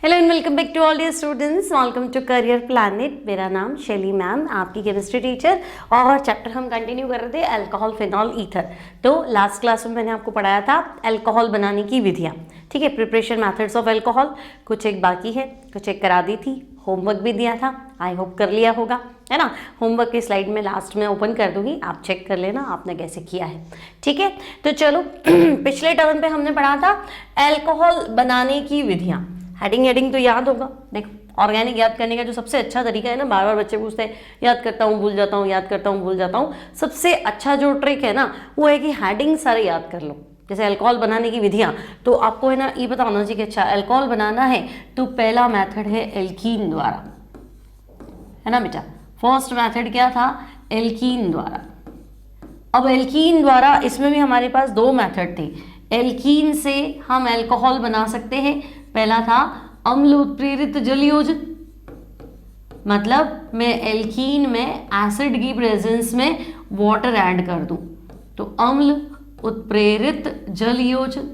Hello and welcome back to all dear students, welcome to Career Planet. मेरा नाम Shaili ma'am, आपकी chemistry teacher. और chapter हम continue कर रहे थे अल्कोहल, फिनॉल, ईथर। तो लास्ट क्लास में मैंने आपको पढ़ाया था अल्कोहल बनाने की विधियाँ, ठीक है, प्रिपरेशन मेथड्स ऑफ अल्कोहल। कुछ एक बाकी है, कुछ एक करा दी थी, होमवर्क भी दिया था, आई होप कर लिया होगा, है ना। होमवर्क की स्लाइड में लास्ट में ओपन कर दूंगी, आप चेक कर लेना आपने कैसे किया है, ठीक है। तो चलो पिछले टर्म पे हमने पढ़ा था अल्कोहल बनाने की विधियाँ। हेडिंग तो याद होगा। देखो, ऑर्गेनिक याद करने का जो सबसे अच्छा तरीका है ना, बार बार बच्चे पूछते हैं याद करता हूँ भूल जाता हूँ, याद करता हूँ भूल जाता हूँ। सबसे अच्छा जो ट्रिक है ना वो है कि हेडिंग सारे याद कर लो। जैसे अल्कोहल बनाने की विधियाँ, तो आपको है ना ये पता होना चाहिए कि अच्छा अल्कोहल बनाना है तो पहला मेथड है एल्कीन द्वारा, है ना बेटा। फर्स्ट मेथड क्या था? एल्कीन द्वारा। अब एल्कीन द्वारा इसमें भी हमारे पास दो मेथड थे। एल्कीन से हम अल्कोहल बना सकते हैं। पहला था अम्ल उत्प्रेरित जल योजन, मतलब मैं एल्कीन में एसिड की प्रेजेंस में वाटर ऐड कर दूं तो अम्ल उत्प्रेरित जल योजन।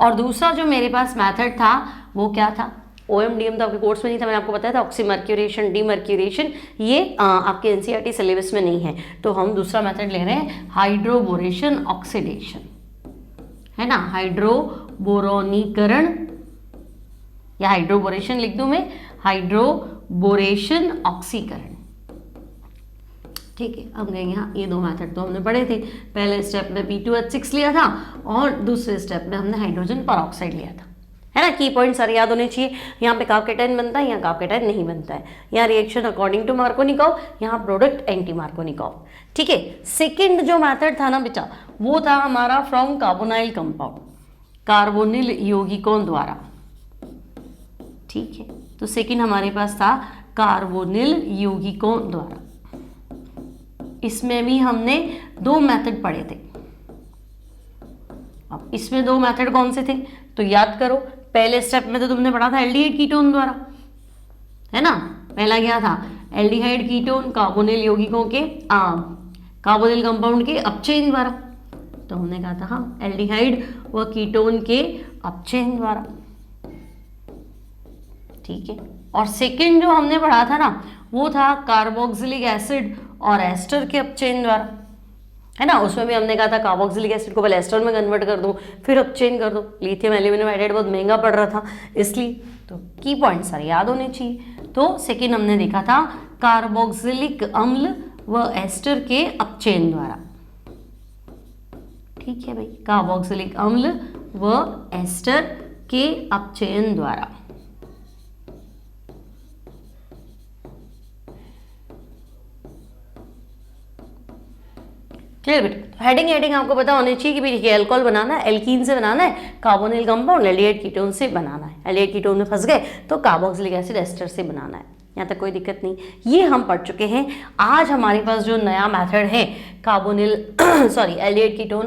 और दूसरा जो मेरे पास मेथड था वो क्या था? OMDM तो आपके कोर्स में नहीं था, मैंने आपको बताया था ऑक्सीमर्क्यूरेशन, डीमर्क्यूरेशन, ये आपके एनसीईआरटी सिलेबस में नहीं है। तो हम दूसरा मेथड ले रहे हैं हाइड्रोबोरेशन ऑक्सीडेशन, है ना, हाइड्रोबोरोनीकरण, या हाइड्रोबोरेशन लिख दूं मैं, हाइड्रोबोरेशन ऑक्सीकरण, ठीक है। अब गए यहाँ, ये दो मेथड तो हमने पढ़े थे। पहले स्टेप में P2H6 लिया था और दूसरे स्टेप में हमने हाइड्रोजन परऑक्साइड लिया था, है ना। की पॉइंट सारे याद होने चाहिए। यहाँ पे कार्बोकेटाइन बनता है, यहाँ कार्बोकेटाइन नहीं बनता है। यहाँ रिएक्शन अकॉर्डिंग टू मार्कोनिकॉव, यहाँ प्रोडक्ट एंटी मार्कोनिकॉव, ठीक है। सेकेंड जो मेथड था ना बेटा वो था हमारा फ्रॉम कार्बोनाइल कंपाउंड, कार्बोनिल यौगिकों द्वारा, ठीक है। तो सेकेंड हमारे पास था कार्बोनिल यौगिकों द्वारा। इसमें भी हमने दो मेथड पढ़े थे। अब इसमें दो मेथड कौन से थे तो याद करो। पहले स्टेप में तो तुमने पढ़ा था एल्डिहाइड कीटोन द्वारा, है ना। पहला क्या था? एल्डिहाइड कीटोन कार्बोनिल यौगिकों के कार्बोनिल कंपाउंड के अपचयन द्वारा। तो हमने कहा था हाँ, एल्डिहाइड व कीटोन के अपचयन द्वारा, ठीक है। और सेकंड जो हमने पढ़ा था ना वो था कार्बोक्सिलिक एसिड और एस्टर के अपचयन द्वारा, है ना। उसमें भी हमने कहा था कार्बोक्सिलिक एसिड को पहले एस्टर में कन्वर्ट कर दो फिर अपचयन कर दो। लिथियम एल्यूमिनियम हाइड्राइड बहुत महंगा पड़ रहा था इसलिए, तो की पॉइंट सारे याद होने चाहिए। तो सेकंड हमने देखा था कार्बोक्सिलिक अम्ल व एस्टर के अपचयन द्वारा, ठीक है भाई, कार्बोक्सिलिक अम्ल व एस्टर के अपचयन द्वारा। क्लियर बेटा। हेडिंग आपको पता होनी चाहिए कि भाई अल्कोहल बनाना है, एल्कीन से बनाना है, कार्बोनिल कंपाउंड एल्डिहाइड कीटोन से बनाना है। एल्डिहाइड कीटोन में फंस गए तो कार्बोक्सिलिक एसिड एस्टर से बनाना है। यहाँ तक कोई दिक्कत नहीं, ये हम पढ़ चुके हैं। आज हमारे पास जो नया मेथड है कार्बोनिल एल्डिहाइड कीटोन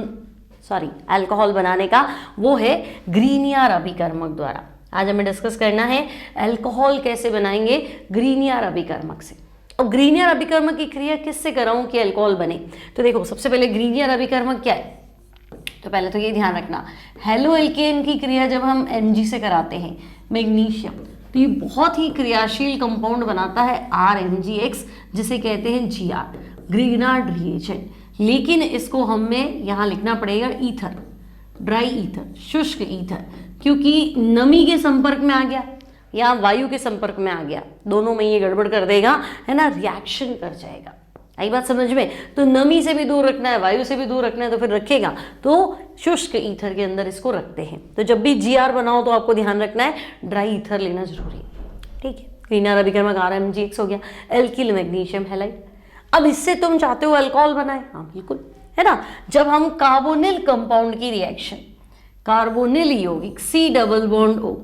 अल्कोहल बनाने का, वो है ग्रीनियर अभिकर्मक द्वारा। आज हमें डिस्कस करना है अल्कोहल कैसे बनाएंगे ग्रीनियर अभिकर्मक से। अब ग्रीनियर अभिकर्मक की क्रिया किससे कराऊं कि अल्कोहल बने? तो देखो, सबसे पहले ग्रीनियर अभिकर्मक क्या है तो पहले तो ये ध्यान रखना, हेलो एल्केन की क्रिया जब हम Mg से कराते हैं मैग्नीशियम, तो ये बहुत ही क्रियाशील कंपाउंड बनाता है RMgX, जिसे कहते हैं Gr, ग्रीनार्ड रिएजेंट। लेकिन इसको हमें यहाँ लिखना पड़ेगा ईथर, ड्राई ईथर, शुष्क ईथर, क्योंकि नमी के संपर्क में आ गया या वायु के संपर्क में आ गया, दोनों में ये गड़बड़ कर देगा, है ना, रिएक्शन कर जाएगा। आई बात समझ में? तो नमी से भी दूर रखना है, वायु से भी दूर रखना है, तो फिर रखेगा तो शुष्क ईथर के अंदर इसको रखते हैं। तो जब भी Gr बनाओ तो आपको ध्यान रखना है ड्राई ईथर लेना जरूरी है, ठीक है। ग्रीनियर अभिकर्मक RMgX हो गया, एल्किल मैग्नीशियम हैलाइड। अब इससे तुम चाहते हो अल्कोहल बनाए, हाँ बिल्कुल, है ना। जब हम कार्बोनिल कंपाउंड की रिएक्शन, कार्बोनिल यौगिक C+O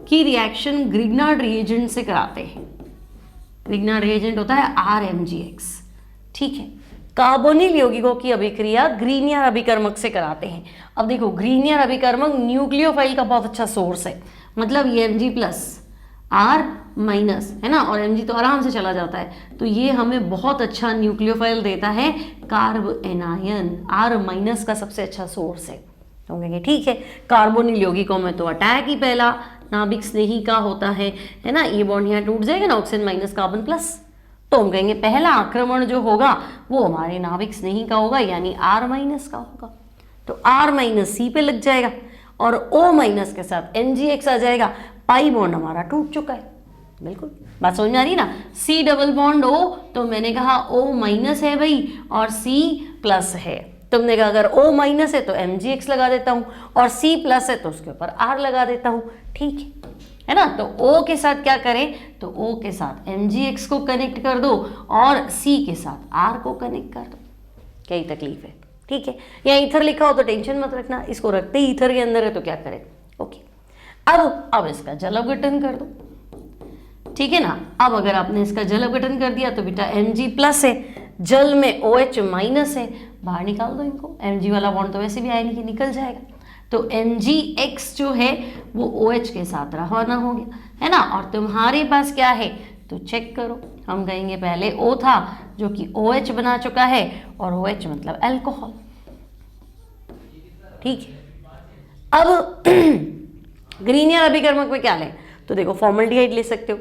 की रिएक्शन ग्रिग्नार्ड रिएजेंट से कराते हैं, ग्रिग्नार्ड रिएजेंट होता है RMgX, ठीक है। कार्बोनिल यौगिकों की अभिक्रिया ग्रीनियर अभिकर्मक से कराते हैं। अब देखो, ग्रीनियर अभिकर्मक न्यूक्लियोफाइल का बहुत अच्छा सोर्स है, मतलब ये Mg+R-, है ना, और Mg तो आराम से चला जाता है, तो ये हमें बहुत अच्छा न्यूक्लियोफाइल देता है। कार्ब एनायन R- का सबसे अच्छा सोर्स है। तो कहेंगे ठीक है, कार्बोनिल यौगिकों में तो अटैक ही पहला, नाभिक स्नेही का होता है ना, ये बॉन्ड यहाँ टूट जाएगा ना, ऑक्सीजन माइनस कार्बन प्लस, तो हम कहेंगे पहला आक्रमण जो होगा वो हमारे नाभिक स्नेही का होगा, यानी R माइनस का होगा। तो R माइनस C पे लग जाएगा और O माइनस के साथ NGX आ जाएगा, पाई बॉन्ड हमारा टूट चुका है। बिल्कुल बात समझ में आ रही ना। C डबल बॉन्ड O, तो मैंने कहा O माइनस है भाई और C प्लस है, तुमने कहा अगर O माइनस है तो MgX लगा देता हूँ और C प्लस है तो उसके ऊपर R लगा देता हूँ, ठीक है ना। तो O के साथ क्या करें, तो O के साथ MgX को कनेक्ट कर दो और C के साथ R को कनेक्ट कर दो, क्या ही तकलीफ है, ठीक है। यहाँ ईथर लिखा हो तो टेंशन मत रखना, इसको रखते ही ईथर के अंदर है तो क्या करें, ओके। अब इसका जल अपघटन कर दो, ठीक है ना। अब अगर आपने इसका जल अपघटन कर दिया तो बेटा Mg प्लस है, जल में OH माइनस है, बाहर निकाल दो इनको, Mg वाला बॉन्ड तो वैसे भी आयन की निकल जाएगा, तो MgX जो है वो OH के साथ रवाना हो गया, है ना। और तुम्हारे पास क्या है तो चेक करो, हम कहेंगे पहले O था जो कि OH बना चुका है और OH मतलब अल्कोहल, ठीक है। अब ग्रीनियर अभिकर्मक में क्या लें, तो देखो फॉर्मल्डिहाइड ले सकते हो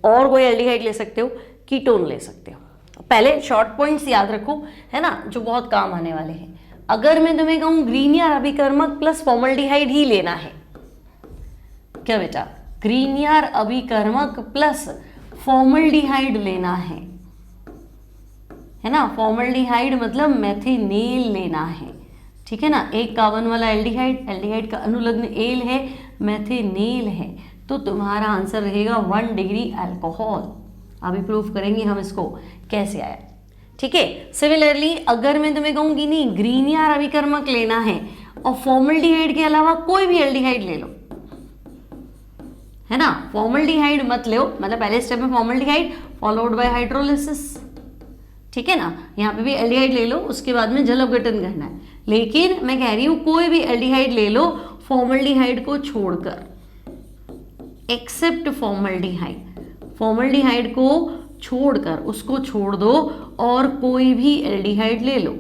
और कोई एल्डिहाइड ले सकते हो, कीटोन ले सकते हो। पहले शॉर्ट पॉइंट्स याद रखो, है ना, जो बहुत काम आने वाले हैं। अगर मैं तुम्हें कहूँ ग्रीनियर अभिकर्मक प्लस फॉर्मल्डिहाइड ही लेना है, क्या बेटा, ग्रीनियर अभिकर्मक प्लस फॉर्मल्डिहाइड लेना है ना। फॉर्मल्डिहाइड मतलब मेथिनेल लेना है, ठीक है ना। एक कार्बन वाला एल्डिहाइड, एल्डिहाइड का अनुलग्न एल है, मेथिनेल है, तो तुम्हारा आंसर रहेगा 1 डिग्री अल्कोहल। अभी प्रूफ करेंगे हम इसको कैसे आया, ठीक है। सिमिलरली अगर मैं तुम्हें कहूँगी नहीं ग्रीनियर अभिकर्मक लेना है और फॉर्मल्डिहाइड के अलावा कोई भी एल्डिहाइड ले लो, है ना, फॉर्मल्डिहाइड मत लो, मतलब पहले स्टेप में फॉर्मल्डिहाइड फॉलोड बाय हाइड्रोलिसिस, ठीक है ना। यहाँ पे भी एल्डिहाइड ले लो, उसके बाद में जल अपघटन करना है, लेकिन मैं कह रही हूँ कोई भी एल्डिहाइड ले लो फॉर्मल्डिहाइड को छोड़कर, एक्सेप्ट फॉर्मल्डिहाइड, फॉर्मल्डिहाइड को छोड़कर उसको छोड़ दो और कोई भी एल्डिहाइड ले लो,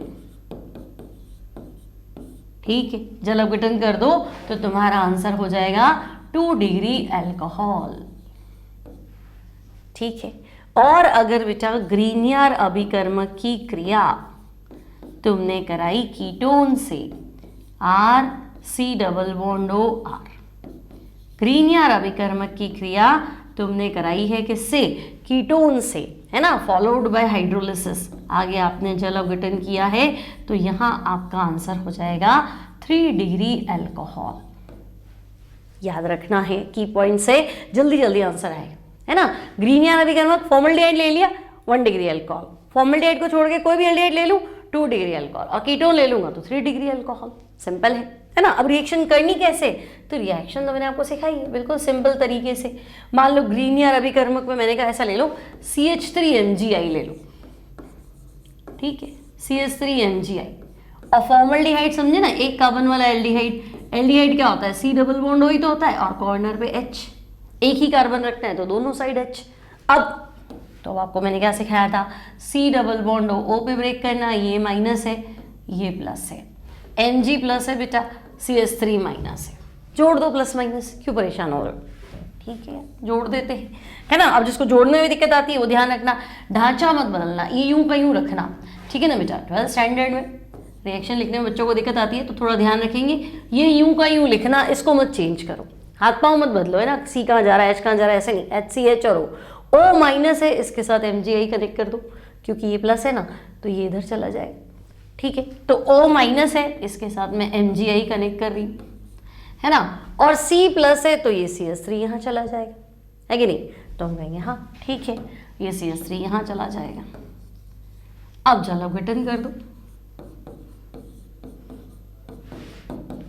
ठीक है। जल अपघटन कर दो तो तुम्हारा आंसर हो जाएगा 2 डिग्री अल्कोहल, ठीक है। और अगर बेटा ग्रीनियर अभिकर्मक की क्रिया तुमने कराई कीटोन से, RC डबल बॉन्ड OR, ग्रीनियर अभिकर्मक की क्रिया तुमने कराई है किससे, कीटोन से, है ना, फॉलोड बाय हाइड्रोलिसिस, आगे आपने जल अपघटन किया है, तो यहाँ आपका आंसर हो जाएगा 3 डिग्री अल्कोहल। याद रखना है की पॉइंट से, जल्दी जल्दी आंसर आएगा, है ना। ग्रीनियर अभिकर्मक फॉर्मल्डिहाइड ले लिया 1 डिग्री अल्कोहल, फॉर्मल्डिहाइड को छोड़ के कोई भी एल्डिहाइड ले लूँ 2 डिग्री अल्कोहल, और कीटोन ले लूंगा तो 3 डिग्री अल्कोहल, सिंपल है ना। अब रिएक्शन करनी कैसे, तो रिएक्शन तो मैंने आपको सिखाई है बिल्कुल सिंपल तरीके से। मान लो ग्रीनियर अभिकर्मक में मैंने कहा ऐसा ले लो, CH3MgI ले लो, ठीक है, CH3MgI, और फॉर्मल्डिहाइड समझे ना, एक कार्बन वाला एल्डिहाइड, एल्डिहाइड क्या होता है, C डबल बॉन्ड O ही तो होता है, और कॉर्नर पे H, एक ही कार्बन रखना है तो दोनों साइड H। अब तो आपको मैंने क्या सिखाया था, C डबल बॉन्ड O पे ब्रेक करना, ये माइनस है ये प्लस है, Mg प्लस है बेटा, CH3 माइनस है, जोड़ दो प्लस माइनस, क्यों परेशान हो रहे हो, ठीक है, जोड़ देते हैं, है ना। अब जिसको जोड़ने में दिक्कत आती है वो ध्यान रखना, ढांचा मत बदलना, ये यूं का यूं रखना, ठीक है ना बेटा। 12th स्टैंडर्ड में रिएक्शन लिखने में बच्चों को दिक्कत आती है तो थोड़ा ध्यान रखेंगे, ये यूं का यूं लिखना, इसको मत चेंज करो, हाथ पाँव मत बदलो, है ना, C कहाँ जा रहा है H कहाँ जा रहा है, ऐसे नहीं, HCH और O माइनस है, इसके साथ MgI कनेक्ट कर दो, क्योंकि ये प्लस है ना तो ये इधर चला जाएगा, ठीक है। तो O माइनस है, इसके साथ मैं MgI कनेक्ट कर रही हूँ, है ना, और C प्लस है तो ये CH3 यहाँ चला जाएगा, है कि नहीं, तो हम कहेंगे हाँ ठीक है, ये CH3 यहाँ चला जाएगा। अब जल अपघटन कर दो,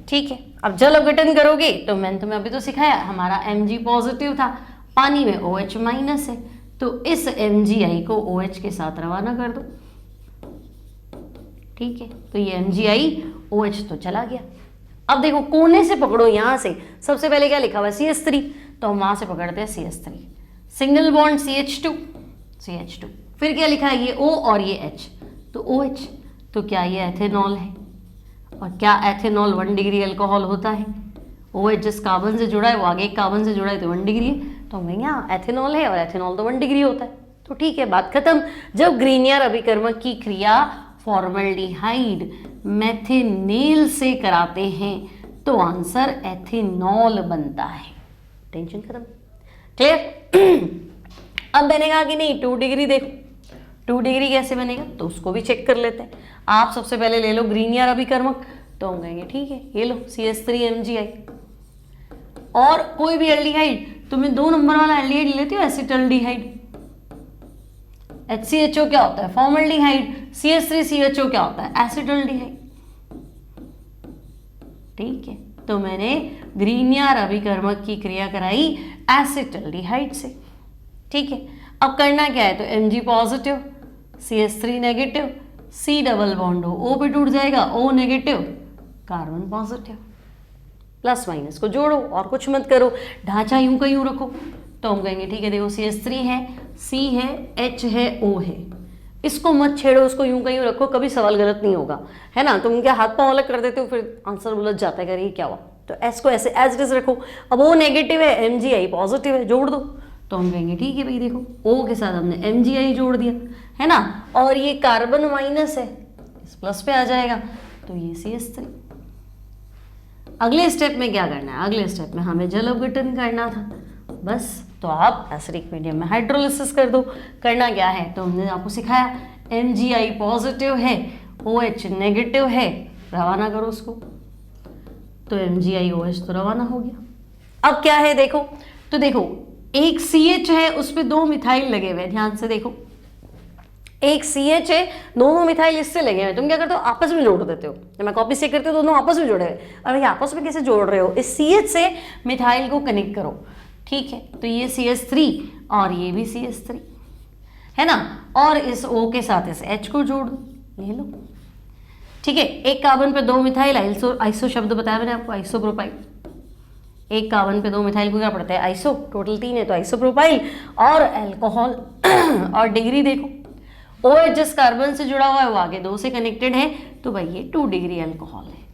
ठीक है। अब जल अपघटन करोगे तो मैंने तुम्हें अभी तो सिखाया, हमारा Mg पॉजिटिव था, पानी में OH माइनस है, तो इस MgI को OH के साथ रवाना कर दो, ठीक है। तो ये MgI OH तो चला गया। अब देखो कोने से पकड़ो, यहाँ से सबसे पहले क्या लिखा हुआ है CH3, तो हम वहाँ से पकड़ते हैं CH3, सिंगल बॉन्ड CH2, फिर क्या लिखा है ये O और ये H, तो OH, तो क्या ये एथेनॉल है, और क्या एथेनॉल 1 डिग्री अल्कोहल होता है, OH जिस कार्बन से जुड़ा है वो आगे एक कार्बन से जुड़ा है तो 1 डिग्री है, तो हम कहेंगे हाँ एथेनॉल है और एथेनॉल तो 1 डिग्री होता है, तो ठीक है, बात खत्म। जब ग्रीनियर अभिकर्मक की क्रिया फॉर्मल्डिहाइड मेथिनेल से कराते हैं तो आंसर एथेनॉल बनता है, टेंशन खत्म, क्लियर। अब मैंने कहा कि नहीं 2 डिग्री देखो, 2 डिग्री कैसे बनेगा, तो उसको भी चेक कर लेते हैं। आप सबसे पहले ले लो ग्रीनियर अभिकर्मक, तो हम कहेंगे ठीक है ये लो CH3MgI, और कोई भी एल्डिहाइड, तो मैं 2 नंबर वाला एल्डिहाइड लेती हूँ एसिटल्डिहाइड, HCHO क्या होता है फॉर्मल्डिहाइड, CH3CHO क्या होता है एसिटल्डिहाइड, ठीक है। तो मैंने ग्रीनियर अभिकर्मक की क्रिया कराई एसिटल्डिहाइड से, ठीक है। अब करना क्या है, तो Mg positive CH3 negative, C double bond O पे टूट जाएगा, O negative carbon positive, plus minus को जोड़ो और कुछ मत करो, ढांचा यूं का यूं रखो, तो हम कहेंगे ठीक है देखो CH3 है, C है, H है, O है, इसको मत छेड़ो, उसको यूं का यूं रखो, कभी सवाल गलत नहीं होगा, है ना। तुम क्या हाथ पांव अलग कर देते हो फिर आंसर उलझ जाता है, कह रही क्या हुआ, तो S को ऐसे एज इट इज रखो। अब O नेगेटिव है, MgI पॉजिटिव है, जोड़ दो, तो हम कहेंगे ठीक है भाई देखो O के साथ हमने MgI जोड़ दिया, है ना, और ये कार्बन माइनस है, इस प्लस पे आ जाएगा, तो ये CH3। अगले स्टेप में क्या करना है, अगले स्टेप में हमें जल अपघटन करना था, बस। तो आप एसिडिक मीडियम में हाइड्रोलिसिस कर दो। करना क्या है, तो हमने आपको सिखाया MgI पॉजिटिव है, OH नेगेटिव है, रवाना करो उसको, तो MgI OH तो रवाना हो गया। अब क्या है देखो, तो देखो एक CH है उस पर 2 मिथाइल लगे हुए हैं, ध्यान से देखो, एक CH है, दोनों मिथाइल इससे लगे हुए, तुम क्या करते हो आपस में जोड़ देते हो, जब मैं कॉपी से करते हो दोनों आपस में जुड़े हुए, और ये आपस में कैसे जोड़ रहे हो, इस CH से मिथाइल को कनेक्ट करो, ठीक है। तो ये CH3 और ये भी CH3 है ना, और इस O के साथ इस H को जोड़ दो, ये लो, ठीक है। एक कार्बन पे 2 मिथाइल, आइसो शब्द बताया मैंने आपको, आइसोप्रोपाइल, एक कार्बन पे 2 मिथाइल को क्या पड़ता है आइसो, टोटल 3 है तो आइसोप्रोपाइल, और अल्कोहल और डिग्री देखो OH जिस कार्बन से जुड़ा हुआ है वो आगे 2 से कनेक्टेड है, तो भाई ये 2 डिग्री अल्कोहल है।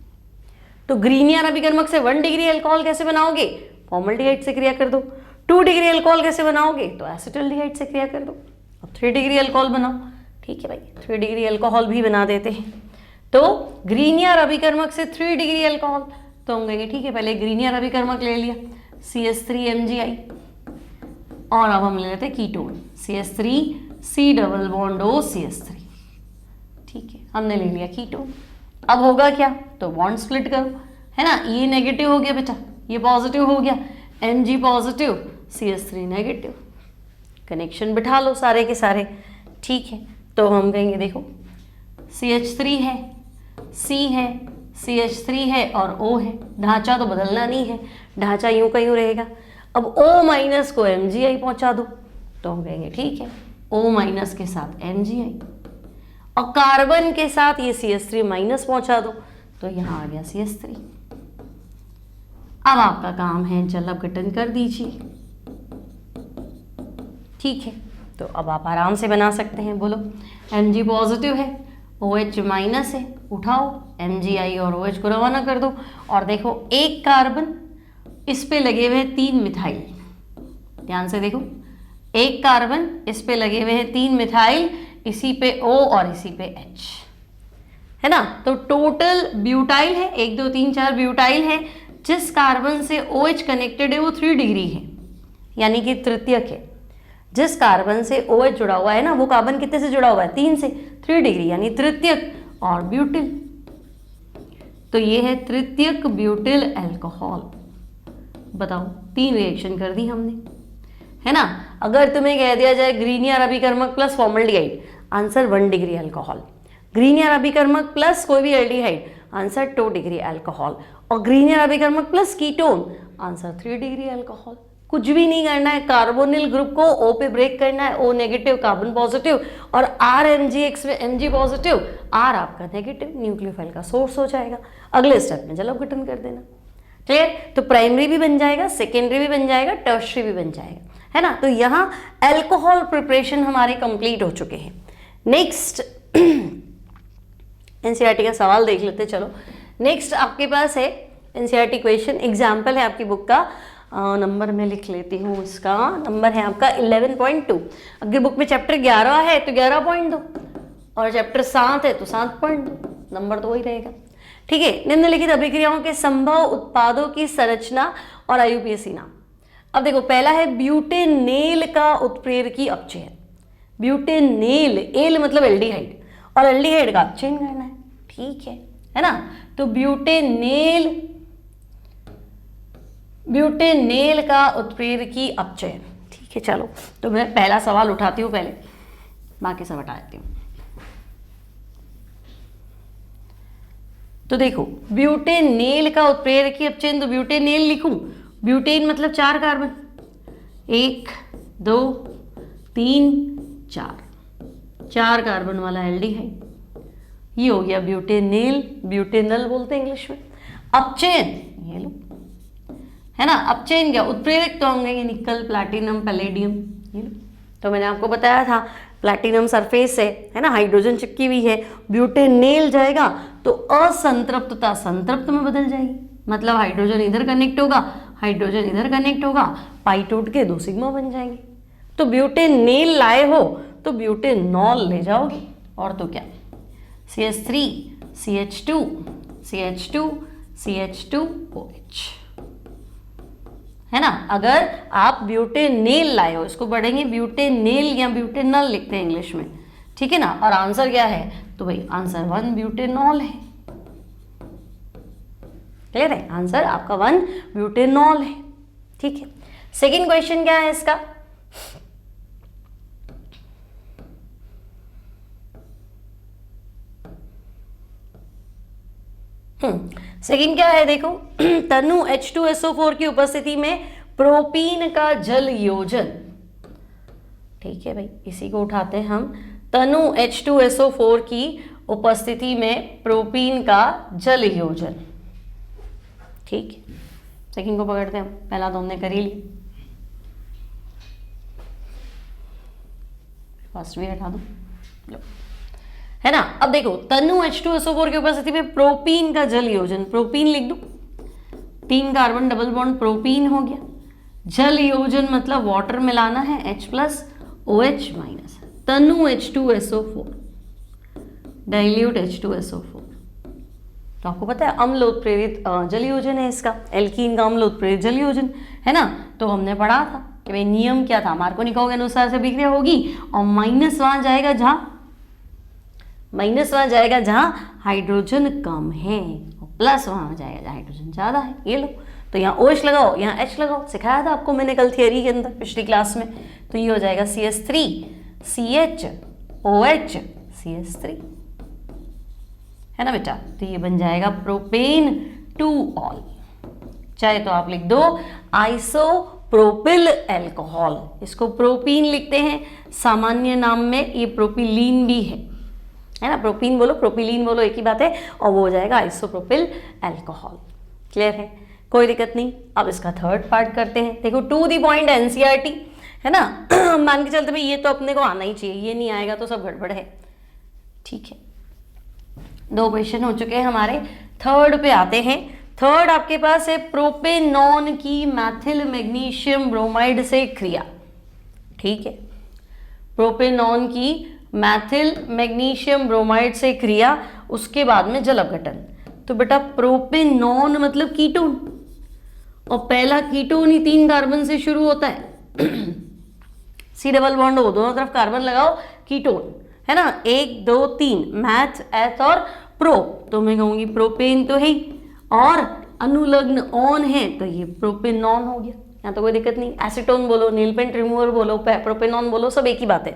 तो ग्रीनियर अभिकर्मक से 1 डिग्री अल्कोहल कैसे बनाओगे, फॉर्मल्डिहाइड से क्रिया कर दो। 2 डिग्री अल्कोहल कैसे बनाओगे, तो एसिटल्डिहाइड से क्रिया कर दो। अब 3 डिग्री अल्कोहल बनाओ, ठीक है भाई 3 डिग्री अल्कोहल भी बना देते हैं। तो ग्रीनियर अभिकर्मक से 3 डिग्री अल्कोहल, तो हम कहेंगे ठीक है पहले ग्रीनियर अभिकर्मक ले लिया CH3MgI, और अब हम ले लेते हैं ketone CH3 C double bond O CH3, ठीक है हमने ले लिया कीटोन। अब होगा क्या, तो बॉन्ड स्प्लिट करो, है ना, ये नेगेटिव हो गया बेटा, ये पॉजिटिव हो गया, Mg positive CH3 negative, connection बिठा लो सारे के सारे, ठीक है। तो हम कहेंगे देखो CH3 है, C है, CH3 है और O है, ढांचा तो बदलना नहीं है, ढांचा यूं का यूं रहेगा। अब O माइनस को MgI पहुंचा दो, तो हम कहेंगे ठीक है O माइनस के साथ MgI, और कार्बन के साथ ये CH3 माइनस पहुंचा दो, तो यहाँ आ गया CH3। अब आपका काम है जल अपघटन कर दीजिए, ठीक है। तो अब आप आराम से बना सकते हैं, बोलो Mg पॉजिटिव है, OH माइनस है, उठाओ MgI और OH को रवाना कर दो, और देखो एक कार्बन इस पे लगे हुए हैं 3 मिथाइल, ध्यान से देखो एक कार्बन इस पे लगे हुए हैं 3 मिथाइल, इसी पे O और इसी पे H, है ना। तो टोटल ब्यूटाइल है 1 2 3 4 ब्यूटाइल है, जिस कार्बन से OH कनेक्टेड है वो 3 डिग्री है, यानी कि तृतीयक है। जिस कार्बन से OH जुड़ा हुआ है ना वो कार्बन कितने से जुड़ा हुआ है 3 से, 3 डिग्री यानी तृतीयक और ब्यूटिल, तो ये है तृतीयक ब्यूटिल अल्कोहल। बताओ 3 रिएक्शन कर दी हमने, है ना। अगर तुम्हें कह दिया जाए ग्रीनियर अभिकर्मक plus formaldehyde, answer 1 degree alcohol, Grignard अभिकर्मक प्लस कोई भी एल्डिहाइड, आंसर 2 डिग्री अल्कोहल, और ग्रीनियर अभिकर्मक plus ketone, answer 3 degree alcohol. कुछ भी नहीं करना है, कार्बोनिल ग्रुप को O पे ब्रेक करना है, O नेगेटिव कार्बन पॉजिटिव, और RMgX में Mg पॉजिटिव, R आपका नेगेटिव, न्यूक्लियोफाइल का सोर्स हो जाएगा। अगले स्टेप में जल अपघटन कर देना, क्लियर। तो प्राइमरी भी बन जाएगा, सेकेंडरी भी बन जाएगा, टर्शरी भी बन जाएगा, है ना। तो यहाँ अल्कोहल प्रिपरेशन हमारे कंप्लीट हो चुके हैं। नेक्स्ट एनसीईआरटी का सवाल देख लेते, चलो नेक्स्ट आपके पास है एनसीईआरटी क्वेश्चन एग्जाम्पल है आपकी बुक का। नंबर मैं लिख लेती हूँ, इसका नंबर है आपका 11.2। अगर बुक में चैप्टर 11 है तो 11 पॉइंट दो, और चैप्टर 7 है तो 7 पॉइंट दो, नंबर तो वही रहेगा। ठीक है, निम्नलिखित अभिक्रियाओं के संभव उत्पादों की संरचना और आईयूपीएसी नाम। अब देखो, पहला है ब्यूटेनेल का उत्प्रेरकी अपचयन। ब्यूटेनेल, एल मतलब एल्डिहाइड, और एल्डिहाइड का अपचयन करना है। ठीक है ना। तो ब्यूटेनेल का उत्प्रेरकी अपचयन। ठीक है, चलो तो मैं पहला सवाल उठाती हूँ, पहले बाकी सब हटा देती हूँ। तो देखो, ब्यूटेनेल का उत्प्रेरकी अपचयन, तो ब्यूटेनेल लिखूं, ब्यूटेन मतलब 4 कार्बन, 1 2 3 4 कार्बन वाला एल्डिहाइड, ये हो गया ब्यूटेनेल। ब्यूटेनल बोलते हैं इंग्लिश में। अपचयन ये लो, है ना। अपचयन क्या, उत्प्रेरक तो होंगे ये निकल, प्लैटिनम, पैलेडियम, ये लो। तो मैंने आपको बताया था प्लैटिनम सरफेस है ना, हाइड्रोजन चिपकी हुई है। ब्यूटेनेल जाएगा तो असंतृप्तता संतृप्त में बदल जाएगी, मतलब हाइड्रोजन इधर कनेक्ट होगा, हाइड्रोजन इधर कनेक्ट होगा, पाई टूट के 2 सिग्मा बन जाएंगे। तो ब्यूटेनेल लाए हो तो ब्यूटेनॉल ले जाओगे, और तो क्या, CH3 CH2 CH2 CH2OH, है ना। अगर आप ब्यूटेनेल लाए हो, इसको पढ़ेंगे ब्यूटेनेल या ब्यूटेनल लिखते हैं इंग्लिश में, ठीक है ना। और आंसर क्या है, तो भाई आंसर 1 ब्यूटेनॉल है। क्लियर है, आंसर आपका 1 ब्यूटेनॉल है। ठीक है, सेकंड क्वेश्चन क्या है इसका, सेकंड क्या है, देखो तनु H2SO4 की उपस्थिति में प्रोपीन का जल योजन। ठीक है भाई, इसी को उठाते हैं हम। तनु H2SO4 की उपस्थिति में प्रोपीन का जल योजन। ठीक है, सेकंड को पकड़ते हैं, पहला तो हमने कर ही लिया, फर्स्ट भी हटा दो, लो, है ना। अब देखो, तनु H2SO4 की उपस्थिति में प्रोपीन का जल योजन, प्रोपीन लिख दो, 3 कार्बन डबल बॉन्ड प्रोपीन हो गया। जल योजन मतलब वाटर मिलाना है, H+OH-। तनु H2SO4 डाइल्यूट H2SO4, तो आपको पता है अम्ल उत्प्रेरित जल योजन है इसका, एल्कीन का अम्ल उत्प्रेरित जल योजन, है ना। तो हमने पढ़ा था कि भाई नियम क्या था, मार्कोनिकोव के अनुसार से अभिक्रिया होगी और माइनस वहां जाएगा जहां हाइड्रोजन कम है, और प्लस वहां जाएगा जहां हाइड्रोजन ज्यादा है। ये लो, तो यहाँ OH लगाओ, यहाँ H लगाओ, सिखाया था आपको मैंने कल थियरी के अंदर पिछली क्लास में। तो ये हो जाएगा CH3 CH OH CH3, है ना बेटा। तो ये बन जाएगा प्रोपेन 2ऑल, चाहे तो आप लिख दो आइसोप्रोपिल एल्कोहल, इसको प्रोपीन लिखते हैं, सामान्य नाम में ये प्रोपिलीन भी है ना। प्रोपीन बोलो प्रोपिलीन बोलो एक ही बात है, और वो हो जाएगा आइसोप्रोपिल एल्कोहल। क्लियर है, कोई दिक्कत नहीं। अब इसका थर्ड पार्ट करते हैं। देखो, टू दी पॉइंट एनसीईआरटी, है ना। मान के चलते भाई ये तो अपने को आना ही चाहिए, ये नहीं आएगा तो सब गड़बड़ है। ठीक है, 2 क्वेश्चन हो चुके हैं हमारे, थर्ड पे आते हैं। थर्ड आपके पास है प्रोपेनॉन की मैथिल मैग्नीशियम ब्रोमाइड से क्रिया। ठीक है, प्रोपेनॉन की मैथिल मैग्नीशियम ब्रोमाइड से क्रिया, उसके बाद में जल अपघटन। तो बेटा प्रोपेनॉन मतलब कीटोन, और पहला कीटोन ही 3 कार्बन से शुरू होता है। C डबल बॉन्ड हो, दोनों तरफ कार्बन लगाओ, कीटोन, है ना। 1 2 3 मैथ एथ और प्रो, तो मैं कहूंगी प्रोपेन तो है ही, और अनुलग्न ऑन है तो ये प्रोपेनॉन हो गया। यहाँ तो कोई दिक्कत नहीं, एसीटोन बोलो, नील पेंट रिमूवर बोलो, प्रोपेनॉन बोलो, सब एक ही बात है।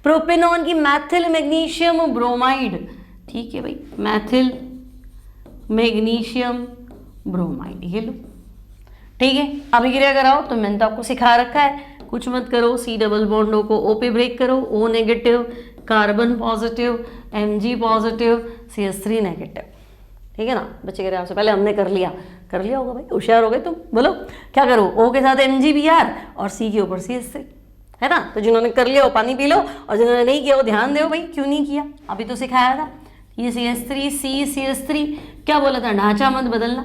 प्रोपेनॉन की मैथिल मैग्नीशियम ब्रोमाइड, ठीक है भाई, मैथिल मैग्नीशियम ब्रोमाइड, ये लो। ठीक है, अभिक्रिया कराओ, तो मैंने तो आपको सिखा रखा है, कुछ मत करो, C डबल बॉन्डो को O पे ब्रेक करो, O negative, carbon positive, Mg positive, CH3 negative. ठीक है ना बच्चे, कह रहे आपसे पहले हमने कर लिया होगा भाई, होशियार हो गए तुम। बोलो क्या करो, O के साथ MgBr और C के ऊपर CH3, है ना। तो जिन्होंने कर लिया वो पानी पी लो, और जिन्होंने नहीं किया वो ध्यान दो भाई, क्यों नहीं किया, अभी तो सिखाया था। ये CH3 C CH3, क्या बोला था, ढांचा मत बदलना,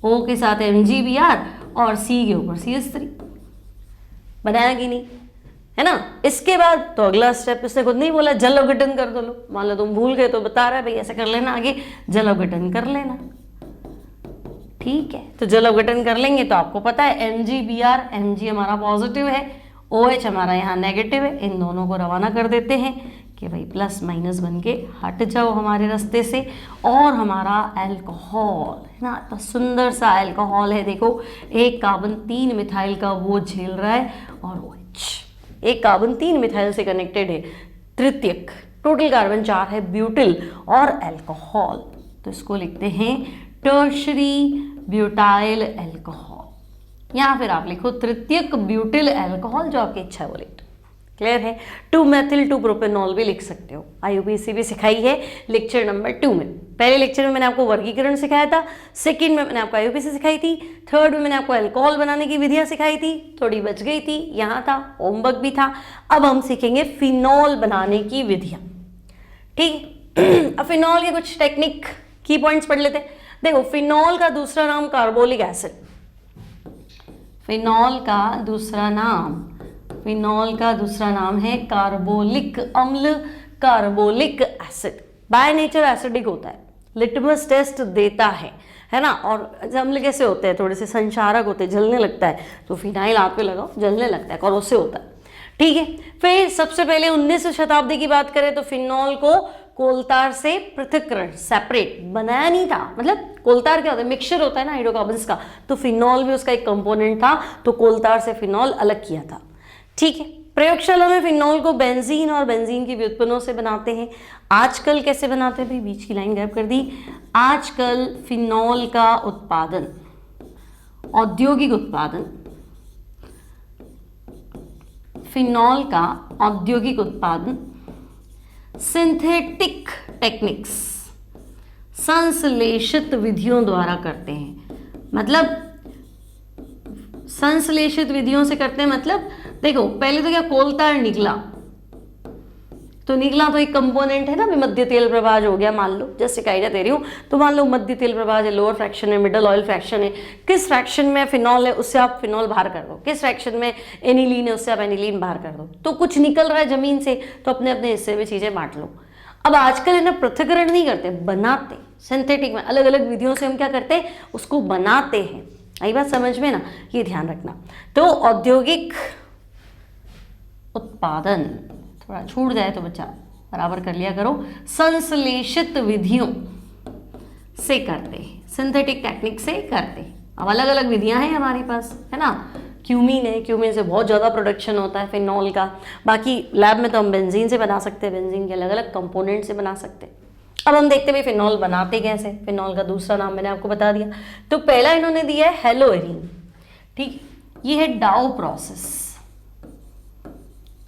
O के साथ MgBr और C के ऊपर CH3, बनाया कि नहीं, है ना। इसके बाद तो अगला स्टेप इसने खुद नहीं बोला जल अवघटन कर दो, लो मान लो तुम भूल गए तो बता रहा है भाई ऐसा कर लेना, आगे जल अवघटन कर लेना, ठीक है। तो जल अवघटन कर लेंगे तो आपको पता है MgBr, Mg हमारा पॉजिटिव है, OH हमारा यहाँ नेगेटिव है, इन दोनों को रवाना कर देते हैं कि भाई प्लस माइनस बन के हट जाओ हमारे रास्ते से। और हमारा एल्कोहल है ना, तो सुंदर सा एल्कोहल है, देखो एक कार्बन 3 मिथाइल का वो झेल रहा है और OH, एक कार्बन 3 मिथाइल से कनेक्टेड है, तृतीयक, टोटल कार्बन 4 है, ब्यूटिल और एल्कोहल, तो इसको लिखते हैं टर्शरी ब्यूटाइल एल्कोहल, या फिर आप लिखो तृतीयक ब्यूटिल एल्कोहल, जो आपकी इच्छा है वो लिख दो। क्लियर है। 2 मेथिल 2 प्रोपेनॉल भी लिख सकते हो, IUPAC भी सिखाई है लेक्चर नंबर 2 में। पहले लेक्चर में मैंने आपको वर्गीकरण सिखाया था, सेकंड में मैंने आपको IUPAC सिखाई थी, थर्ड में मैंने आपको अल्कोहल बनाने की विधियां सिखाई थी, थोड़ी बच गई थी, यहाँ था होमवर्क भी था। अब हम सीखेंगे फिनॉल बनाने की विधियां, ठीक है। अब फिनॉल के कुछ टेक्निक की पॉइंट्स पढ़ लेते हैं। देखो फिनॉल का दूसरा नाम कार्बोलिक एसिड, फिनॉल का दूसरा नाम है कार्बोलिक अम्ल, carbolic acid. By nature acidic होता है, लिटमस टेस्ट देता है ना। और अम्ल कैसे होते हैं, थोड़े से संक्षारक होते हैं, जलने लगता है, तो फिनाइल हाथ पे लगाओ जलने लगता है, करोसिव होता है, ठीक है। फिर सबसे पहले 19वीं शताब्दी की बात करें तो फिनॉल को कोलतार से पृथक्करण, सेपरेट बनाया नहीं था। मतलब कोलतार क्या होता है, मिक्सचर होता है ना हाइड्रोकार्बन्स का, तो फिनॉल भी उसका एक कंपोनेंट था, तो कोलतार से फिनॉल अलग किया था, ठीक है। प्रयोगशाला में फिनॉल को बेंजीन और बेंजीन की व्युत्पन्नों से बनाते हैं। आजकल कैसे बनाते हैं भाई, बीच की लाइन गैप कर दी। आजकल फिनॉल का उत्पादन, औद्योगिक उत्पादन, फिनॉल का औद्योगिक उत्पादन सिंथेटिक टेक्निक्स, संश्लेषित विधियों द्वारा करते हैं। मतलब संश्लेषित विधियों से करते हैं, मतलब देखो पहले तो क्या कोलतार निकला, तो एक कंपोनेंट है ना, मध्य तेल प्रभाज हो गया, मान लो जैसे आइडिया दे रही हूँ, तो मान लो मध्य तेल प्रभाज है, लोअर फ्रैक्शन है, मिडल ऑयल फ्रैक्शन है, किस फ्रैक्शन में फिनॉल है उससे आप फिनॉल बाहर कर दो, किस फ्रैक्शन में एनिलीन है उससे आप एनिलीन बाहर कर दो। तो कुछ निकल रहा है जमीन से, तो अपने अपने हिस्से में चीजें बांट लो। अब आजकल है ना पृथक्करण नहीं करते, बनाते, सिंथेटिक में अलग अलग विधियों से हम क्या करते हैं, उसको बनाते हैं। आई बात समझ में ना, ये ध्यान रखना। तो औद्योगिक उत्पादन, थोड़ा छूट जाए तो बच्चा बराबर कर लिया करो, संश्लेषित विधियों से करते हैं, सिंथेटिक टेक्निक से करते हैं। अब अलग अलग विधियां हैं हमारे पास, है ना। क्यूमीन है, क्यूमीन से बहुत ज़्यादा प्रोडक्शन होता है फिनॉल का। बाकी लैब में तो हम बेंजीन से बना सकते हैं, बेंजीन के अलग अलग कंपोनेंट से बना सकते हैं। अब हम देखते हैं फिनॉल बनाते कैसे। फिनॉल का दूसरा नाम मैंने आपको बता दिया। तो पहला इन्होंने दिया है हेलोएरीन, ठीक, ये है डाउ प्रोसेस,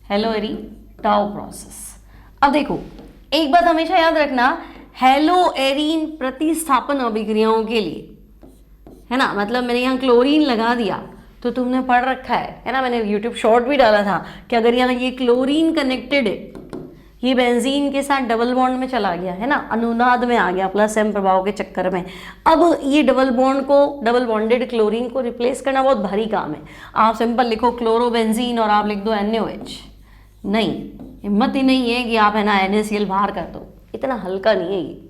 हेलोएरीन डाउ प्रोसेस। अब देखो एक बात हमेशा याद रखना, हेलोएरीन प्रतिस्थापन अभिक्रियाओं के लिए, है ना, मतलब मैंने यहाँ क्लोरीन लगा दिया तो तुमने पढ़ रखा है ना, मैंने यूट्यूब शॉर्ट भी डाला था कि अगर यहाँ ये क्लोरीन कनेक्टेड है, ये बेंजीन के साथ डबल बॉन्ड में चला गया, है ना, अनुनाद में आ गया प्लस एम प्रभाव के चक्कर में। अब ये डबल बॉन्डेड क्लोरीन को रिप्लेस करना बहुत भारी काम है। आप सिंपल लिखो क्लोरोबेंजीन और आप लिख दो NaOH, नहीं, हिम्मत ही नहीं है कि आप है ना NaCl बाहर कर दो, इतना हल्का नहीं है ये।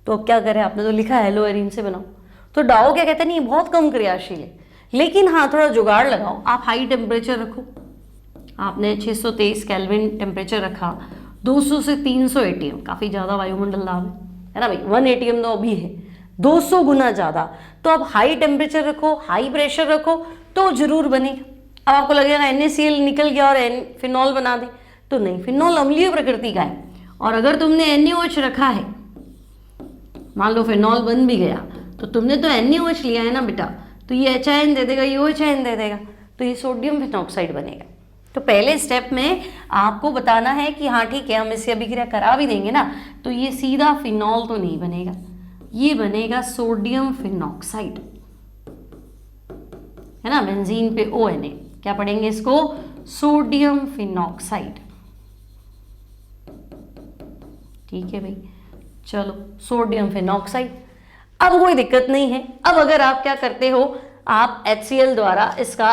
तो अब क्या करें, आपने तो लिखा है हेलोएरीन से बनाओ, तो डाओ क्या कहते हैं, नहीं बहुत कम क्रियाशील है, लेकिन हाँ थोड़ा जुगाड़ लगाओ। आप हाई टेम्परेचर रखो, आपने 623 केल्विन टेम्परेचर रखा, 200 से 300 ATM, काफ़ी ज़्यादा वायुमंडल दाब है ना भाई, 1 ATM तो अभी है, 200 गुना ज़्यादा। तो आप हाई टेम्परेचर रखो, हाई प्रेशर रखो तो जरूर बनेगा। अब आपको लगेगा NaCl निकल गया और फिनॉल बना दे, तो नहीं, फिनॉल अम्लीय प्रकृति का है। और अगर तुमने NaOH रखा है, मान लो फिनॉल बन भी गया, तो तुमने तो NaOH लिया है ना बेटा, तो ये HIN दे देगा, ये OHIN दे देगा, तो ये सोडियम फिनॉक्साइड बनेगा। तो पहले स्टेप में आपको बताना है कि हाँ ठीक है, हम इससे अभिक्रिया करा भी देंगे ना, तो ये सीधा फिनॉल तो नहीं बनेगा, ये बनेगा सोडियम फिनॉक्साइड, है ना। बेंजीन पे ONA, क्या पढ़ेंगे इसको, सोडियम फिनॉक्साइड, ठीक है भाई। चलो सोडियम फिनॉक्साइड। अब कोई दिक्कत नहीं है। अब अगर आप क्या करते हो, आप HCl द्वारा इसका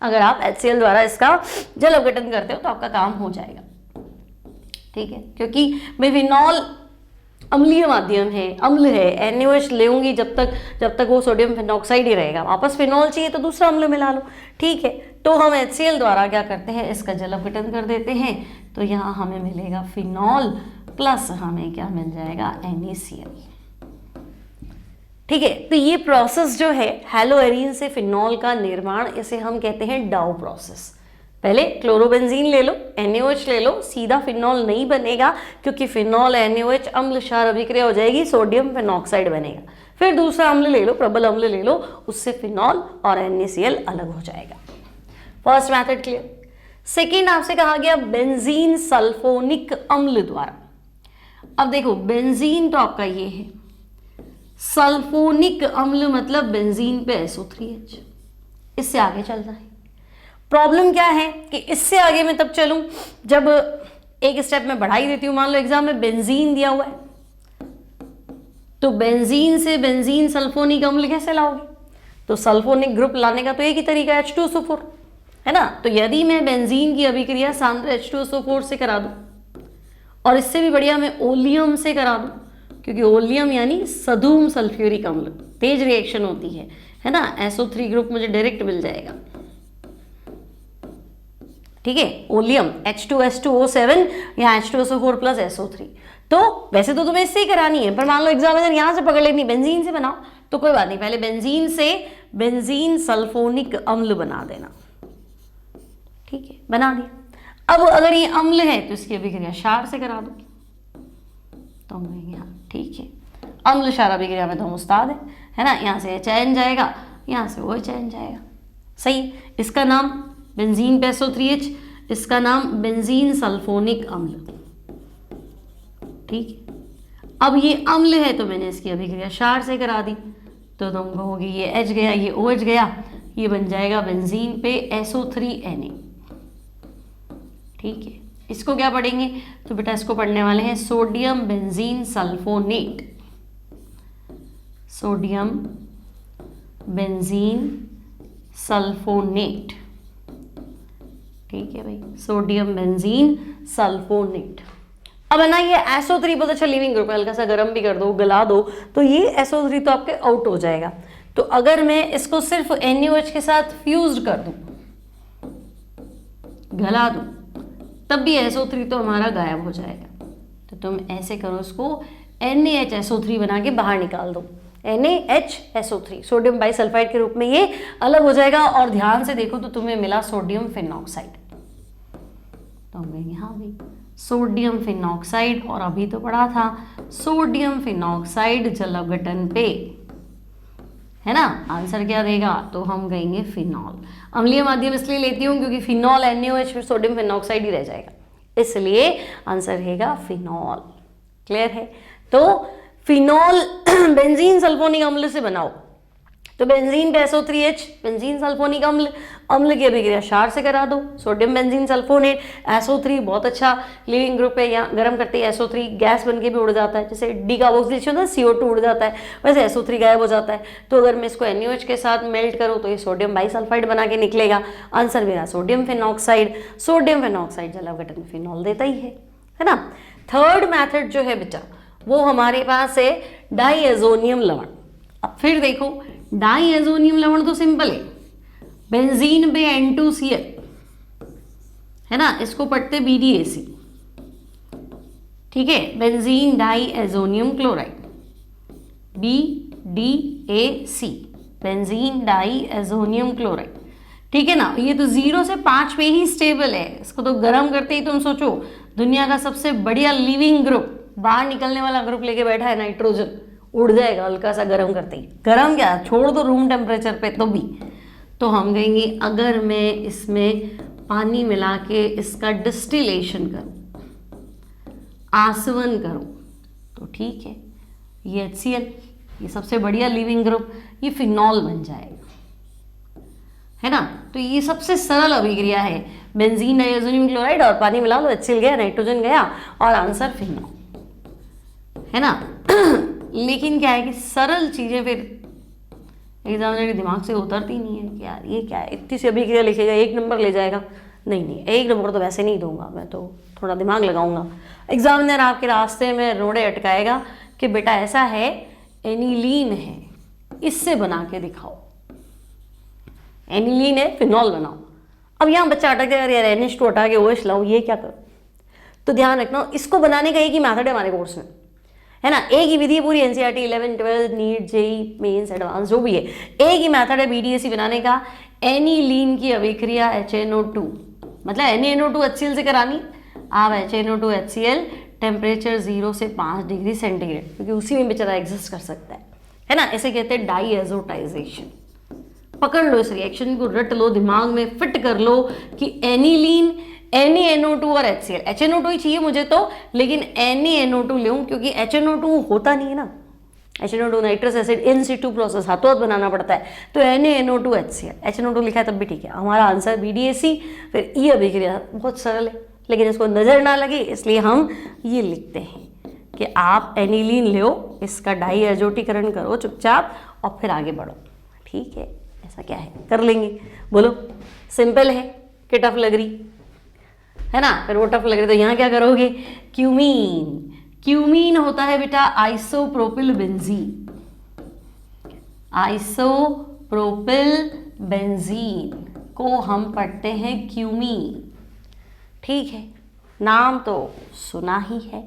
अगर आप HCl द्वारा इसका जल अपघटन करते हो तो आपका काम हो जाएगा, ठीक है। क्योंकि फिनॉल अम्लीय माध्यम है, अम्ल है, NaOH लेंगी जब तक वो सोडियम फिनॉक्साइड ही रहेगा। वापस फिनॉल चाहिए तो दूसरा अम्ल मिला लो, ठीक है। तो हम HCl द्वारा क्या करते हैं, इसका जल अपघटन कर देते हैं, तो यहाँ हमें मिलेगा फिनॉल प्लस हमें क्या मिल जाएगा, NaCl, ठीक है। तो ये प्रोसेस जो है हैलोएरीन से फिनॉल का निर्माण, इसे हम कहते हैं डाउ प्रोसेस। पहले क्लोरोबेंजीन ले लो, NaOH ले लो, सीधा फिनॉल नहीं बनेगा क्योंकि फिनॉल NaOH अम्ल क्षार अभिक्रिया हो जाएगी, सोडियम फिनॉक्साइड बनेगा। फिर दूसरा अम्ल ले लो, प्रबल अम्ल ले लो, उससे फिनॉल और NaCl अलग हो जाएगा। First method clear. सेकेंड आपसे कहा गया बेंजीन सल्फोनिक अम्ल द्वारा। अब देखो बेंजीन तो आपका ये है, सल्फोनिक अम्ल मतलब बेंजीन पे SO3H, इससे आगे चलना है। प्रॉब्लम क्या है कि इससे आगे मैं तब चलूं जब एक स्टेप में बढ़ा ही देती हूं। मान लो एग्जाम में बेंजीन दिया हुआ है, तो बेंजीन से बेंजीन सल्फोनिक अम्ल कैसे लाओगे, तो सल्फोनिक ग्रुप लाने का तो एक ही तरीका है, H2SO4, है ना। तो यदि मैं बेंजीन की अभिक्रिया सांद्र H2SO4 से करा दूं, और इससे भी बढ़िया मैं ओलियम से करा दूं, क्योंकि ओलियम यानी सधूम सल्फ्यूरिक अम्ल, तेज रिएक्शन होती है ना, SO3 ग्रुप मुझे डायरेक्ट मिल जाएगा, ठीक है। ओलियम H2S2O7 या H2SO4 प्लस SO3। तो वैसे तो तुम्हें इससे ही करानी है, पर मान लो एग्जामिनर यहां से पकड़ लेनी बेंजीन से बनाओ, तो कोई बात नहीं, पहले बेंजीन से बेंजीन सल्फोनिक अम्ल बना देना, ठीक है, बना दिया। अब अगर ये अम्ल है तो इसकी अभिक्रिया क्षार से करा दो, तो हम कहेंगे हाँ ठीक है, अम्ल क्षार अभिक्रिया में तो हम उस्ताद है ना। यहाँ से चयन जाएगा, यहाँ से वो चयन जाएगा, सही। इसका नाम बेंजीन पे SO3H, इसका नाम बेंजीन सल्फोनिक अम्ल, ठीक है। अब ये अम्ल है तो मैंने इसकी अभिक्रिया क्षार से करा दी, तो तुम कहोगे ये H गया, ये OH गया, ये बन जाएगा बेंजीन पे SO3Na, ठीक है। इसको क्या पढ़ेंगे, तो बेटा इसको पढ़ने वाले हैं sodium benzene sulphonate, sodium benzene sulphonate, ठीक है भाई, सोडियम बेंजीन सल्फोनेट। अब है ना ये SO3 बहुत अच्छा लिविंग ग्रुप है, हल्का सा गर्म भी कर दो, गला दो, तो ये SO3 तो आपके आउट हो जाएगा। तो अगर मैं इसको सिर्फ NaOH के साथ फ्यूज्ड कर दूं, गला दूं, तब भी SO3 तो हमारा गायब हो जाएगा। तो तुम ऐसे करो, इसको NaHSO3 बना के बाहर निकाल दो, NaHSO3 सोडियम बाइसल्फाइड के रूप में ये अलग हो जाएगा। और ध्यान से देखो तो तुम्हें मिला सोडियम फिनॉक्साइड, तो हम कहेंगे हाँ भाई सोडियम फिनॉक्साइड, और अभी तो पढ़ा था सोडियम फिनॉक्साइड जल अपघटन पे, है ना। आंसर क्या देगा, तो हम कहेंगे फिनॉल। अम्लीय माध्यम इसलिए लेती हूँ क्योंकि फिनॉल NaOH फिर सोडियम फिनॉक्साइड ही रह जाएगा, इसलिए आंसर रहेगा फिनॉल। क्लियर है। तो फिनॉल बेंजीन सल्फोनिक अम्ल से बनाओ, तो बेंजीन पे SO3H बेंजीन सल्फोनिक अम्ल, अम्ल की अभिक्रिया क्षार से करा दो, सोडियम बेंजीन सल्फोनेट, SO3 बहुत अच्छा लिविंग ग्रुप है, यहाँ गर्म करते ही SO3 गैस बन के भी उड़ जाता है, जैसे डिकार्बोक्सिलेशन होता है CO2 उड़ जाता है, वैसे SO3 गायब हो जाता है। तो अगर मैं इसको NaOH के साथ मेल्ट करूँ तो ये सोडियम बाइसल्फाइड बना के निकलेगा। आंसर मेरा सोडियम फिनॉक्साइड, सोडियम फिनॉक्साइड जल अपघटन में फिनॉल देता ही है ना। थर्ड मैथड जो है बेटा वो हमारे पास है डाईएजोनियम लवण। अब फिर देखो डाईएजोनियम लवण तो सिंपल है, बेंजीन पे N2Cl, है ना, इसको पढ़ते BDAC, ठीक है, benzene diazonium chloride, BDAC, benzene diazonium chloride, ठीक है ना। ये तो 0 से 5 पे ही स्टेबल है, इसको तो गर्म करते ही तुम सोचो दुनिया का सबसे बढ़िया लिविंग ग्रुप, बाहर निकलने वाला ग्रुप लेके बैठा है, नाइट्रोजन उड़ जाएगा हल्का सा गर्म करते ही। गर्म क्या, छोड़ दो रूम टेम्परेचर पे तो भी। तो हम कहेंगे अगर मैं इसमें पानी मिला के इसका डिस्टिलेशन करूं, आसवन करूं, तो ठीक है, ये HCl, ये सबसे बढ़िया लिविंग ग्रुप, ये फिनॉल बन जाएगा, है ना। तो ये सबसे सरल अभिक्रिया है, बेंजीन डाईएजोनियम क्लोराइड और पानी मिला लो, HCl गया, नाइट्रोजन गया, और आंसर फिनॉल, है ना। लेकिन क्या है कि सरल चीज़ें फिर एग्जामिनर के दिमाग से उतरती नहीं है कि यार ये क्या है, इतनी सी अभिक्रिया लिखेगा 1 नंबर ले जाएगा। नहीं नहीं, 1 नंबर तो वैसे नहीं दूंगा, मैं तो थोड़ा दिमाग लगाऊंगा। एग्जामिनर आपके रास्ते में रोड़े अटकाएगा कि बेटा ऐसा है, एनिलीन है, इससे बना के दिखाओ। एनिलीन है, फिनॉल बनाओ। अब यहाँ बच्चा अटक जाएगा, यार NH2 हटा के OH लाओ, ये क्या करो। तो ध्यान रखना, इसको बनाने का एक ही मेथड है हमारे कोर्स में, है ना। एक ही विधि है पूरी NCERT 11, 12, NEET, JEE mains, advance जो भी है, एक ही मेथड है BDSC बनाने का। एनिलीन की अभिक्रिया HNO2 मतलब NaNO2 HCl से करानी। आप HNO2 HCl टेम्परेचर 0 से 5 डिग्री सेंटीग्रेड, क्योंकि उसी में बेचारा एग्जिस्ट कर सकता है ना। ऐसे कहते हैं डाईएजोटाइजेशन। पकड़ लो इस रिएक्शन को, रट लो, दिमाग में फिट कर लो कि एनिलीन, NaNO2 और HCl, HNO2 ही चाहिए मुझे तो, लेकिन NaNO2 लूँ क्योंकि HNO2 होता नहीं है ना। HNO2 nitrous acid in Situ process हाथों हाथ बनाना पड़ता है। तो NaNO2 HCl, HNO2 लिखा है तब भी ठीक है। हमारा आंसर BDSC। फिर ये अभिक्रिया बहुत सरल है, लेकिन इसको नज़र ना लगे इसलिए हम ये लिखते हैं कि आप एनिलीन लो, इसका डाईएजोटीकरण करो चुपचाप और फिर आगे बढ़ो। ठीक है, ऐसा क्या है, कर लेंगे। बोलो, सिंपल है कि टफ लग रही है ना। फिर वो टफ लग रही तो यहाँ क्या करोगे, क्यूमीन। क्यूमीन होता है बेटा आइसोप्रोपिल बेंजीन। आइसोप्रोपिल बेंजीन को हम पढ़ते हैं क्यूमीन। ठीक है, नाम तो सुना ही है,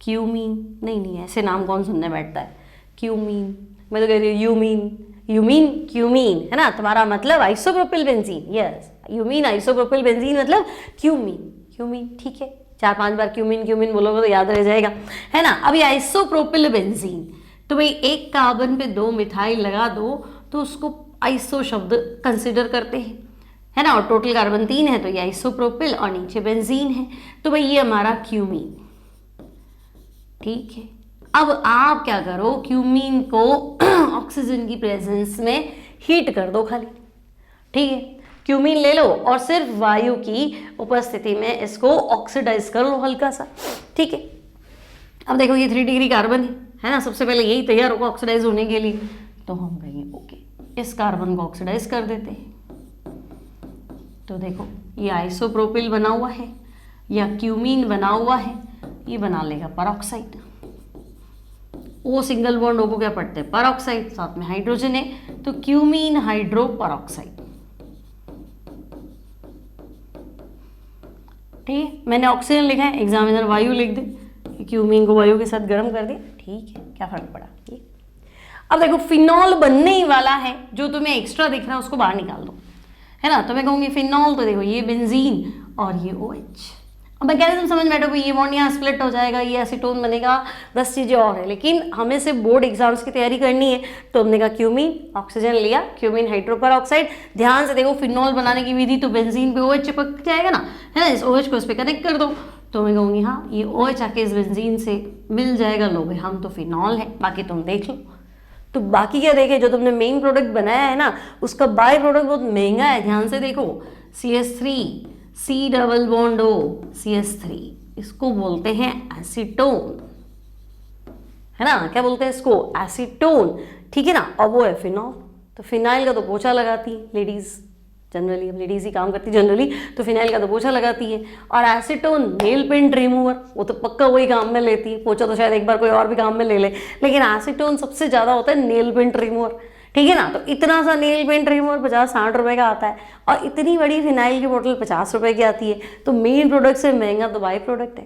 क्यूमीन। नहीं, ऐसे नाम कौन सुनने बैठता है, क्यूमीन। मैं तो कह रही हूँ यूमीन, यूमीन क्यूमीन, है ना। तुम्हारा मतलब isopropyl benzene, yes, cumene isopropyl benzene मतलब क्यूमीन। क्यूमीन ठीक है, 4-5 बार क्यूमीन क्यूमीन बोलोगे तो याद रह जाएगा, है ना। अभी आइसोप्रोपिल बेंजीन, तो भाई एक कार्बन पे 2 मिथाइल लगा दो तो उसको आइसो शब्द कंसिडर करते हैं, है ना। और टोटल कार्बन 3 है तो ये आइसोप्रोपिल और नीचे बेंजीन है, तो भाई ये हमारा क्यूमीन। ठीक है, अब आप क्या करो, क्यूमीन को ऑक्सीजन की प्रेजेंस में हीट कर दो खाली। ठीक है, क्यूमीन ले लो और सिर्फ वायु की उपस्थिति में इसको ऑक्सीडाइज कर लो हल्का सा। ठीक है, अब देखो ये 3 डिग्री कार्बन है ना, सबसे पहले यही तैयार होगा ऑक्सीडाइज होने के लिए। तो हम कहेंगे ओके, इस कार्बन को ऑक्सीडाइज कर देते हैं। तो देखो ये आइसोप्रोपिल बना हुआ है या क्यूमीन बना हुआ है, ये बना लेगा peroxide. O single bond O को क्या पढ़ते हैं, परऑक्साइड, साथ में हाइड्रोजन है तो क्यूमीन हाइड्रो परऑक्साइड। ठीक है, मैंने ऑक्सीजन लिखा है, एग्जामिनर वायु लिख दे, क्यूमीन को वायु के साथ गर्म कर दिया। ठीक है, क्या फर्क पड़ा ये। अब देखो फिनॉल बनने ही वाला है, जो तुम्हें एक्स्ट्रा दिख रहा है उसको बाहर निकाल दो, है ना। तो मैं कहूँगी फिनॉल, तो देखो ये बेंजीन और ये OH। अब मैकेनिज्म समझ में बैठो, ये बॉन्ड यहाँ स्प्लिट हो जाएगा, ये एसीटोन बनेगा, 10 चीज़ें और है, लेकिन हमें सिर्फ बोर्ड एग्जाम्स की तैयारी करनी है। तो हमने कहा क्यूमीन, ऑक्सीजन लिया, क्यूमीन हाइड्रोपर ऑक्साइड। ध्यान से देखो फिनॉल बनाने की विधि, तो बेंजीन पे OH चिपक जाएगा ना, है ना। इस OH को इस पर कनेक्ट कर दो, तो मैं कहूँगी हाँ ये OH आके इस बेंजीन से मिल जाएगा। लो भाई हम तो फिनॉल है, बाकी तुम देख लो। तो बाकी क्या देखे, जो तुमने मेन प्रोडक्ट बनाया है ना उसका बाय प्रोडक्ट बहुत महंगा है। ध्यान से देखो, CH3 C double bond O CH3, इसको बोलते हैं एसीटोन, है ना। क्या बोलते हैं इसको, एसीटोन। ठीक है ना, और वो है फिनॉल। तो फिनाइल का तो पोछा लगाती है लेडीज जनरली, अब लेडीज ही काम करती जनरली, तो फिनाइल का तो पोछा लगाती है। और एसीटोन नेल पेंट रिमूवर, वो तो पक्का वही काम में लेती है, पोछा तो शायद एक बार कोई और भी काम में ले ले, लेकिन एसीटोन सबसे ज़्यादा होता है नेल पेंट रिमूवर। ठीक है ना, तो इतना सा नेल पेंट रिमूवर 50-60 रुपये का आता है, और इतनी बड़ी फिनाइल की बोतल 50 रुपये की आती है। तो मेन प्रोडक्ट से महंगा तो बाई प्रोडक्ट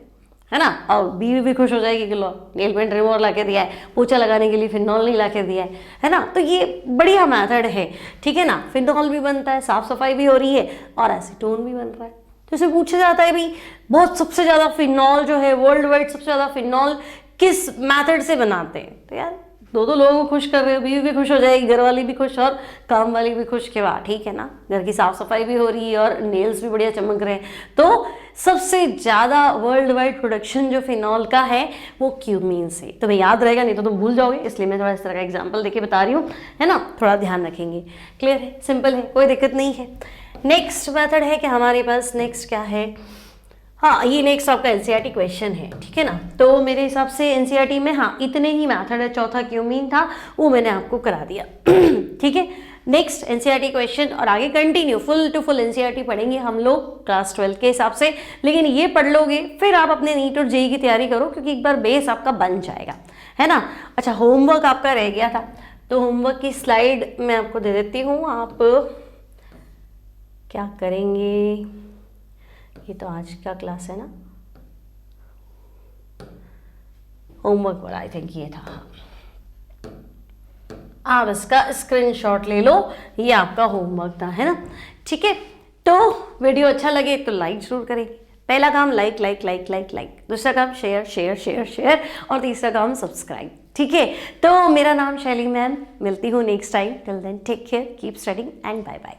है ना। और बीवी भी खुश हो जाएगी कि लो नेल पेंट रिमूवर ला के दिया है, पोछा लगाने के लिए फिनॉल नहीं ला के दिया है ना। तो ये बढ़िया मेथड है, ठीक है ना। फिनॉल भी बनता है, साफ सफाई भी हो रही है, और एसीटोन भी बन रहा है। तो इसे पूछा जाता है भी बहुत सबसे ज़्यादा फिनॉल जो है वर्ल्ड वाइड सबसे ज़्यादा फिनॉल किस मेथड से बनाते हैं। तो यार दो लोगों को खुश कर रहे हो, बीवी भी खुश हो जाएगी, घर वाली भी खुश और काम वाली भी खुश के वाह ठीक है ना, घर की साफ सफाई भी हो रही है और नेल्स भी बढ़िया चमक रहे हैं। तो सबसे ज़्यादा वर्ल्ड वाइड प्रोडक्शन जो फिनॉल का है वो क्यूमीन से। तो भाई याद रहेगा, नहीं तो तुम भूल जाओगे, इसलिए मैं थोड़ा इस तरह का एग्जाम्पल देके बता रही हूँ, है ना। थोड़ा ध्यान रखेंगे, क्लियर है, सिंपल है, कोई दिक्कत नहीं है। नेक्स्ट मेथड है कि हमारे पास नेक्स्ट क्या है, हाँ, ये नेक्स्ट आपका एनसीईआरटी क्वेश्चन है, ठीक है ना। तो मेरे हिसाब से एनसीईआरटी में हाँ इतने ही मैथड है, चौथा क्यों मीन था वो मैंने आपको करा दिया। ठीक है, नेक्स्ट एनसीईआरटी क्वेश्चन और आगे continue full to full NCERT पढ़ेंगे हम लोग क्लास 12 के हिसाब से। लेकिन ये पढ़ लोगे फिर आप अपने नीट और जेईई की तैयारी करो, क्योंकि एक बार बेस आपका बन जाएगा, है ना। अच्छा, होमवर्क आपका रह गया था, तो होमवर्क की स्लाइड मैं आपको दे देती हूँ। आप क्या करेंगे, ये तो आज का क्लास है ना, होमवर्क वाला आई थिंक ये था। आप इसका स्क्रीनशॉट ले लो, ये आपका होमवर्क था, है ना। ठीक है, तो वीडियो अच्छा लगे तो लाइक जरूर करें। पहला काम like like like like like, दूसरा काम शेयर शेयर शेयर शेयर, और तीसरा काम सब्सक्राइब। ठीक है, तो मेरा नाम शैली मैम, मिलती हूँ next time. Till then take care, keep studying and bye bye.